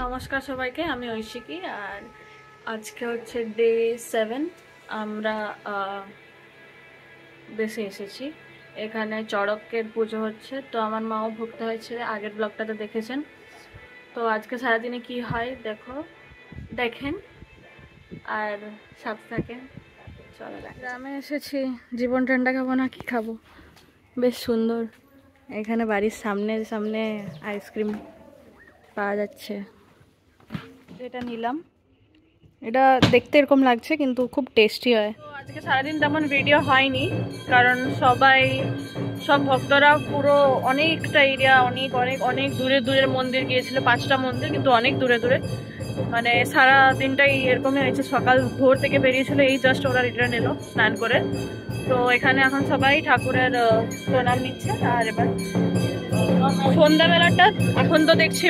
নমস্কার সবাইকে, আমি ঐশিকী। আর আজকে হচ্ছে ডে 7। আমরা বেশি এসেছি এখানে। চড়কের পুজো হচ্ছে, তো আমার মাও ভুগতে হয়েছে, আগের ব্লগটাতে দেখেছেন। তো আজকে সারাদিনে কি হয় দেখেন আর সাথে থাকেন। চলো গ্রামে এসেছি, জীবন ঠান্ডা খাবো না কি খাবো, বেশ সুন্দর। এখানে বাড়ির সামনে আইসক্রিম পাওয়া যাচ্ছে। এটা নিলাম, এটা দেখতে এরকম লাগছে কিন্তু খুব টেস্টি হয়। তো আজকে সারাদিন তেমন ভিডিও হয়নি, কারণ সব ভক্তরা পুরো অনেকটা এরিয়া, অনেক দূরের মন্দির গিয়েছিল। 5টা মন্দির, কিন্তু অনেক দূরে মানে সারা দিনটাই এরকমই হয়েছে। সকাল ভোর থেকে বেরিয়েছিল, এই জাস্ট ওরা রিটার্ন এলো স্নান করে। তো এখানে এখন সবাই ঠাকুরের প্রণাম নিচ্ছে। আর এবার সন্ধ্যাবেলাটা, এখন তো দেখছি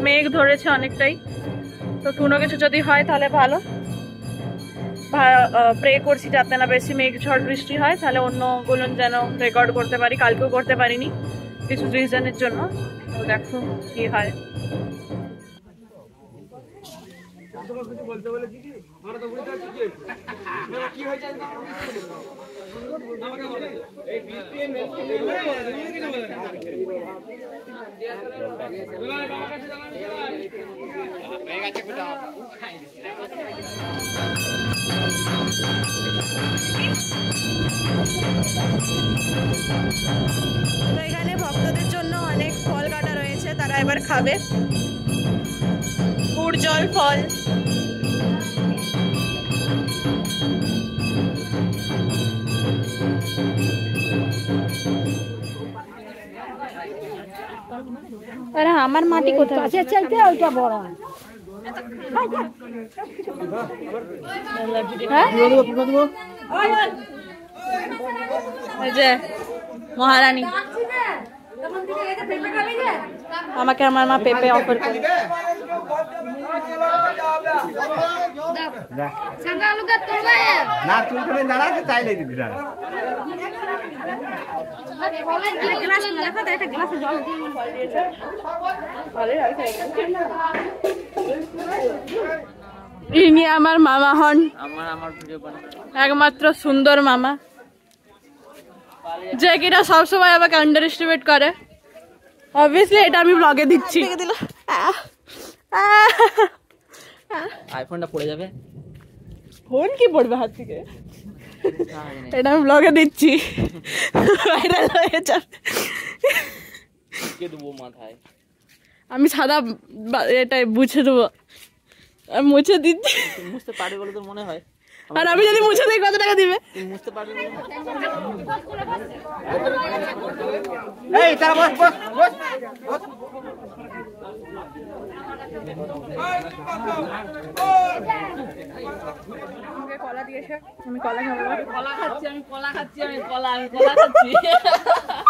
মেঘ ধরেছে অনেকটাই। তো কোনো কিছু যদি হয় তাহলে ভালো, প্রে করছি যাতে না বেশি মেঘ ঝড় বৃষ্টি হয়, তাহলে অন্যগুলো যেন রেকর্ড করতে পারি। কালকেও করতে পারিনি কিছু রিজনের জন্য। তো দেখো কি হয়। তো এখানে ভক্তদের জন্য অনেক ফল কাটা রয়েছে, তারা এবার খাবে। গুড় জল ফল। আরে আমার মাটি কোথায় আছে? চাইতে ওইটা বড়। এই যে মহারানী, আমাকে আমার মা পেঁপে অফার করে। ইনি আমার মামা হন, একমাত্র সুন্দর মামা, যে কিনা সবসময় আমাকে আন্ডার এস্টিমেট করে। অবভিয়াসলি এটা আমি ব্লগে দিচ্ছি। আইফোনটা পড়ে যাবে। ফোন কি পড়বে হাত থেকে? এটা আমি ব্লগে দিচ্ছি, ভাইরাল হয়ে যাবে। মাথায় আমি সাদা এটা মুছে দেবো, আমি মুছে দিচ্ছি। মুছতে পারবে বলে তো মনে হয়। আর আমি যদি মুছে দিই কত টাকা দিবে? মুছতে পারবে বলে। এই তারা বস বস বস বস। কলা দিয়েছে, আমি কলা খাবো।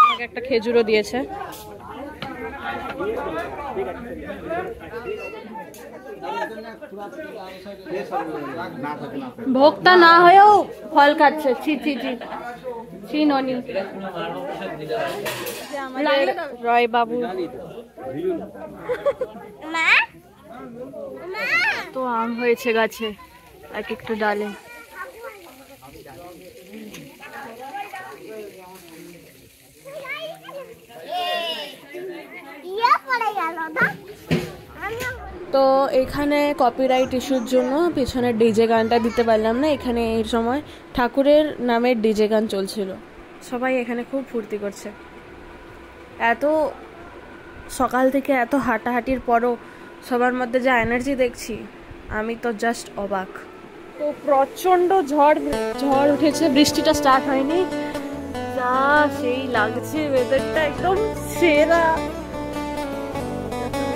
আমাকে একটা খেজুরও দিয়েছে। ভোক্তা না হয়েও ফল খাচ্ছে। ছি ননি। আমাদের রয় বাবু তো আম হয়েছে গাছে, এক একটু ডালে। তো এখানে কপিরাইট ইস্যুর জন্য পিছনে ডিজে গানটা দিতে পারলাম না। এখানে এই সময় ঠাকুরের নামের ডিজে গান চলছিল, সবাই এখানে খুব ফুর্তি করছে। এত সকাল থেকে এত হাঁটাহাঁটির পরও সবার মধ্যে যা এনার্জি দেখছি, আমি তো জাস্ট অবাক। তো প্রচণ্ড ঝড় উঠেছে, বৃষ্টিটা স্টার্ট হয়নি। যা সেই লাগছে, ওয়েদারটা একদম সেরা।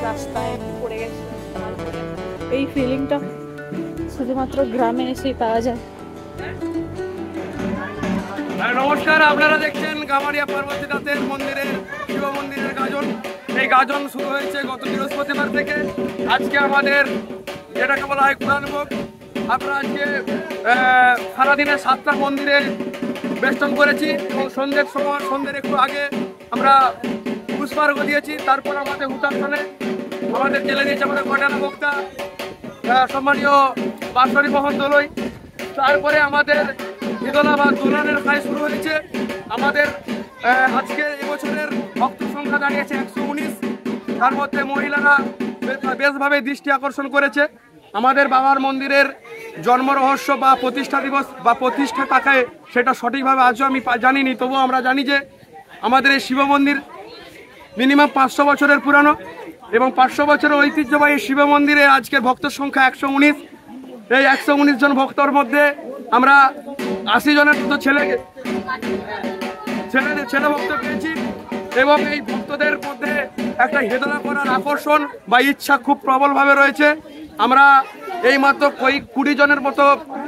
রাস্তায় পড়ে গেছে, এই ফিলিংটা শুধুমাত্র গ্রামে এসেই পাওয়া যায়। নমস্কার, আপনারা দেখছেন গামারিয়া পার্বতীনাথের মন্দিরের শিব মন্দিরের গাজন। এই গাজন শুরু হয়েছে গত বৃহস্পতিবার থেকে। আজকে আমাদের যেটাকে বলা হয় কুরআন ভোগ। আপনারা আজকে সারাদিনে 7টা মন্দিরে বেষ্টন করেছি এবং সন্ধ্যের একটু আগে আমরা পুষ্পার্ঘ দিয়েছি। তারপর আমাদের হুতাশনে আমাদের জেলে দিয়েছে আমাদের ঘটনা বক্তা সম্মানীয় বাঁশবাড়ি মোহন দলই। তারপরে আমাদের ঈদলা বা দোলানের খাই শুরু হয়েছে। আমাদের আজকে এবছরের ভক্ত সংখ্যা দাঁড়িয়েছে 119। তার মধ্যে মহিলারা বেশভাবে দৃষ্টি আকর্ষণ করেছে। আমাদের বাবার মন্দিরের জন্ম রহস্য বা প্রতিষ্ঠা দিবস বা প্রতিষ্ঠা টাকায় সেটা সঠিকভাবে আজও আমি জানিনি, তবুও আমরা জানি যে আমাদের এই শিব মন্দির মিনিমাম 500 বছরের পুরানো এবং 500 বছরের ঐতিহ্যবাহী শিব মন্দিরে আজকের ভক্তের সংখ্যা 119। এই 119 জন ভক্তর মধ্যে আমরা 80 জনের মতো ছেলে ভক্ত পেয়েছি এবং এই ভক্তদের মধ্যে একটা হেদলা করার আকর্ষণ বা ইচ্ছা খুব প্রবলভাবে রয়েছে। আমরা এই মাত্র 20 জনের মতো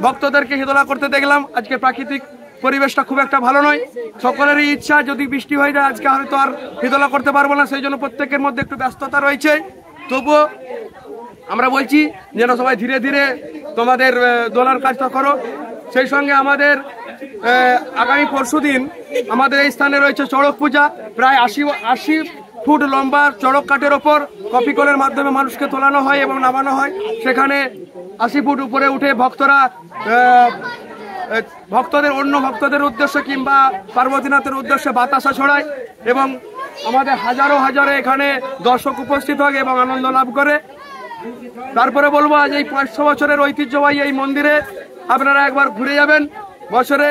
ভক্তদেরকে হেদলা করতে দেখলাম। আজকে প্রাকৃতিক পরিবেশটা খুব একটা ভালো নয়, সকলেরই ইচ্ছা যদি বৃষ্টি হয়ে যায় আজকে হয়তো আর হেদলা করতে পারবো না, সেই জন্য প্রত্যেকের মধ্যে একটু ব্যস্ততা রয়েছে। তবুও আমরা বলছি যেন সবাই ধীরে ধীরে তোমাদের দোলার কাজটা করো। সেই সঙ্গে আমাদের আগামী পরশুদিন আমাদের এই স্থানে রয়েছে চড়ক পূজা। প্রায় 80 ফুট লম্বা চড়ক কাঠের ওপর কপি কলের মাধ্যমে মানুষকে তোলানো হয় এবং নামানো হয়। সেখানে 80 ফুট উপরে উঠে ভক্তদের অন্য ভক্তদের উদ্দেশ্যে কিংবা পার্বতীনাথের উদ্দেশ্যে বাতাসা ছড়ায় এবং আমাদের হাজারো এখানে দর্শক উপস্থিত হয় এবং আনন্দ লাভ করে। তারপরে বলবো আজ এই 500 বছরের ঐতিহ্যবাহী এই মন্দিরে আপনারা একবার ঘুরে যাবেন। বছরে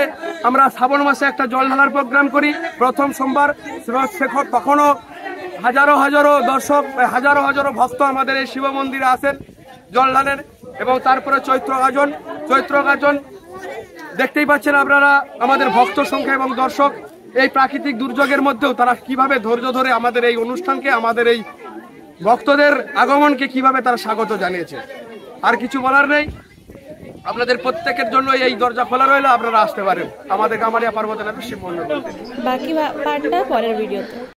আমরা শ্রাবণ মাসে একটা জল ঢালার প্রোগ্রাম করি প্রথম সোমবার। তখনও হাজারো দর্শক হাজারো ভক্ত আমাদের এই শিব মন্দিরে আসেন জল ঢালেন। এবং তারপরে চৈত্র গাজন দেখতেই পাচ্ছেন আপনারা আমাদের ভক্ত সংখ্যা এবং দর্শক এই প্রাকৃতিক দুর্যোগের মধ্যেও তারা কিভাবে ধৈর্য ধরে আমাদের এই অনুষ্ঠানকে আমাদের এই ভক্তদের আগমনকে কিভাবে তারা স্বাগত জানিয়েছে। আর কিছু বলার নেই, আপনাদের প্রত্যেকের জন্য এই দরজা খোলা রইল, আপনারা আসতে পারেন আমাদের কামারিয়া পার্বতীনাথ শিব মন্দির। বাকি পার্টটা পরের ভিডিওতে।